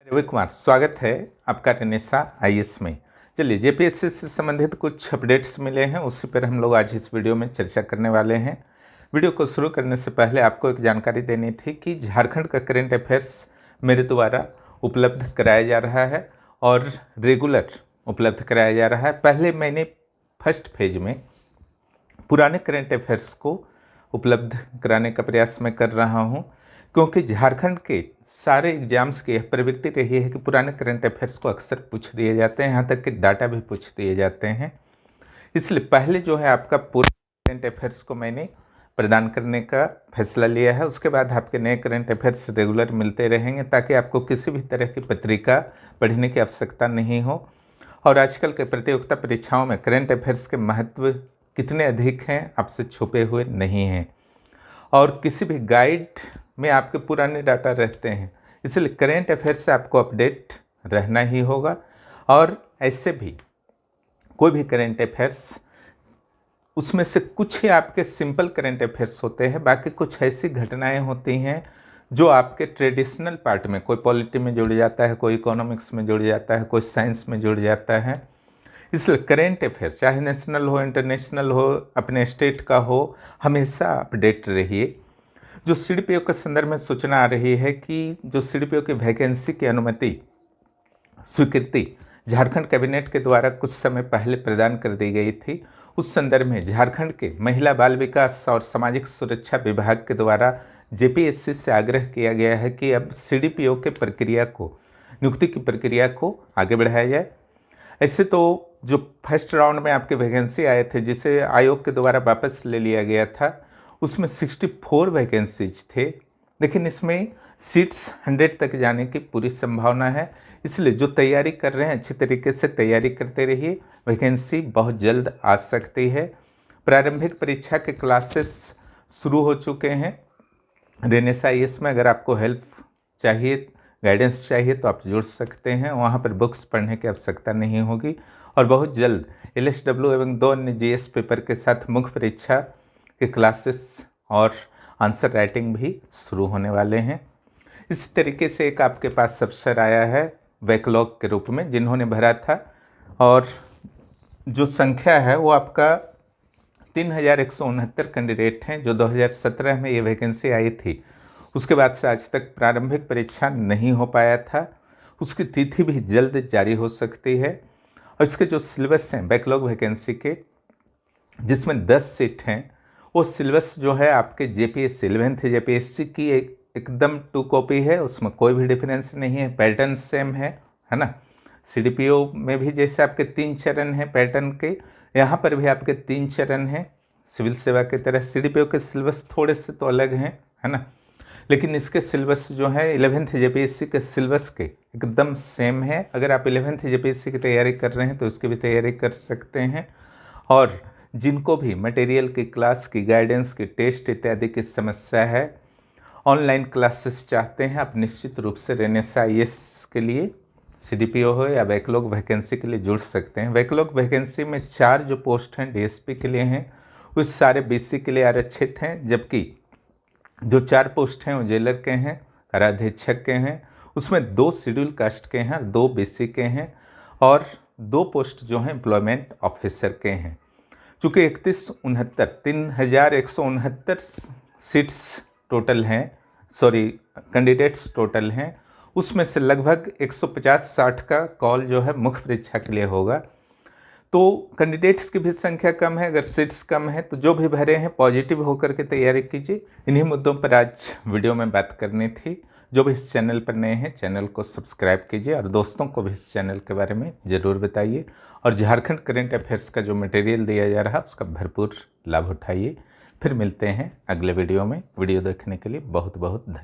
रवि कुमार, स्वागत है आपका टेनिसा आईएएस में। चलिए, जेपीएससी से संबंधित कुछ अपडेट्स मिले हैं, उसी पर हम लोग आज इस वीडियो में चर्चा करने वाले हैं। वीडियो को शुरू करने से पहले आपको एक जानकारी देनी थी कि झारखंड का करंट अफेयर्स मेरे द्वारा उपलब्ध कराया जा रहा है और रेगुलर उपलब्ध कराया जा रहा है। पहले मैंने फर्स्ट फेज में पुराने करंट अफेयर्स को उपलब्ध कराने का प्रयास मैं कर रहा हूं, क्योंकि झारखंड के सारे एग्जाम्स की प्रवृत्ति रही है कि पुराने करंट अफेयर्स को अक्सर पूछ दिए जाते हैं, यहाँ तक कि डाटा भी पूछ दिए जाते हैं। इसलिए पहले जो है आपका पूरे करंट अफेयर्स को मैंने प्रदान करने का फैसला लिया है। उसके बाद आपके नए करंट अफेयर्स रेगुलर मिलते रहेंगे, ताकि आपको किसी भी तरह की पत्रिका पढ़ने की आवश्यकता नहीं हो। और आजकल के प्रतियोगिता परीक्षाओं में करंट अफेयर्स के महत्व कितने अधिक हैं आपसे छुपे हुए नहीं हैं, और किसी भी गाइड में आपके पुराने डाटा रहते हैं। इसलिए करेंट अफेयर्स से आपको अपडेट रहना ही होगा। और ऐसे भी कोई भी करेंट अफेयर्स, उसमें से कुछ ही आपके सिंपल करेंट अफेयर्स होते हैं, बाकी कुछ ऐसी घटनाएं होती हैं जो आपके ट्रेडिशनल पार्ट में, कोई पॉलिटी में जुड़ जाता है, कोई इकोनॉमिक्स में जुड़ जाता है, कोई साइंस में जुड़ जाता है। इसलिए करेंट अफेयर्स चाहे नेशनल हो, इंटरनेशनल हो, अपने स्टेट का हो, हमेशा अपडेट रहिए। जो सीडीपीओ के संदर्भ में सूचना आ रही है कि जो सीडीपीओ की वैकेंसी की अनुमति स्वीकृति झारखंड कैबिनेट के द्वारा कुछ समय पहले प्रदान कर दी गई थी, उस संदर्भ में झारखंड के महिला बाल विकास और सामाजिक सुरक्षा विभाग के द्वारा जेपीएससी से आग्रह किया गया है कि अब सीडीपीओ के प्रक्रिया को, नियुक्ति की प्रक्रिया को आगे बढ़ाया जाए। ऐसे तो जो फर्स्ट राउंड में आपके वैकेंसी आए थे, जिसे आयोग के द्वारा वापस ले लिया गया था, उसमें 64 वैकेंसीज थे, लेकिन इसमें सीट्स 100 तक जाने की पूरी संभावना है। इसलिए जो तैयारी कर रहे हैं अच्छी तरीके से तैयारी करते रहिए, वैकेंसी बहुत जल्द आ सकती है। प्रारंभिक परीक्षा के क्लासेस शुरू हो चुके हैं रेनेसा आईएएस में। अगर आपको हेल्प चाहिए, गाइडेंस चाहिए, तो आप जुड़ सकते हैं। वहाँ पर बुक्स पढ़ने की आवश्यकता नहीं होगी। और बहुत जल्द एलएसडब्ल्यू एवं 2 अन्य जीएस पेपर के साथ मुख्य परीक्षा के क्लासेस और आंसर राइटिंग भी शुरू होने वाले हैं। इसी तरीके से एक आपके पास अवसर आया है बैकलॉग के रूप में, जिन्होंने भरा था, और जो संख्या है वो आपका 3169 कैंडिडेट हैं। जो 2017 में ये वैकेंसी आई थी, उसके बाद से आज तक प्रारंभिक परीक्षा नहीं हो पाया था। उसकी तिथि भी जल्द जारी हो सकती है। और इसके जो सिलेबस हैं बैकलॉग वैकेंसी के, जिसमें 10 सीट हैं, वो सिलेबस जो है आपके जेपीएससी 11th जेपीएससी की एकदम 2 कॉपी है, उसमें कोई भी डिफरेंस नहीं है। पैटर्न सेम है ना। सीडीपीओ में भी जैसे आपके 3 चरण हैं पैटर्न के, यहाँ पर भी आपके 3 चरण हैं सिविल सेवा की तरह। सीडीपीओ के सिलेबस थोड़े से तो अलग हैं, है ना, लेकिन इसके सिलेबस जो है 11th जेपीएससी के सिलेबस के एकदम सेम है। अगर आप 11th जेपीएससी की तैयारी कर रहे हैं तो उसकी भी तैयारी कर सकते हैं। और जिनको भी मटेरियल की, क्लास की, गाइडेंस की, टेस्ट इत्यादि की समस्या है, ऑनलाइन क्लासेस चाहते हैं, आप निश्चित रूप से रेनेसा आईएएस के लिए, सीडीपीओ हो या बैकलॉग वैकेंसी के लिए जुड़ सकते हैं। बैकलॉग वैकेंसी में 4 जो पोस्ट हैं डीएसपी के लिए हैं, वो सारे बीसी के लिए आरक्षित हैं, जबकि जो 4 पोस्ट हैं वो जेलर के हैं, काराधीक्षक के हैं, उसमें 2 शेड्यूल कास्ट के हैं, 2 बीसी के हैं, और 2 पोस्ट जो हैं एम्प्लॉयमेंट ऑफिसर के हैं। चूँकि 3169 सीट्स टोटल हैं, कैंडिडेट्स टोटल हैं, उसमें से लगभग 150-60 का कॉल जो है मुख्य परीक्षा के लिए होगा। तो कैंडिडेट्स की भी संख्या कम है, अगर सीट्स कम है तो जो भी भरे हैं पॉजिटिव होकर के तैयारी कीजिए। इन्हीं मुद्दों पर आज वीडियो में बात करनी थी। जो भी इस चैनल पर नए हैं, चैनल को सब्सक्राइब कीजिए और दोस्तों को भी इस चैनल के बारे में ज़रूर बताइए। और झारखंड करंट अफेयर्स का जो मटेरियल दिया जा रहा है उसका भरपूर लाभ उठाइए। फिर मिलते हैं अगले वीडियो में। वीडियो देखने के लिए बहुत बहुत धन्यवाद।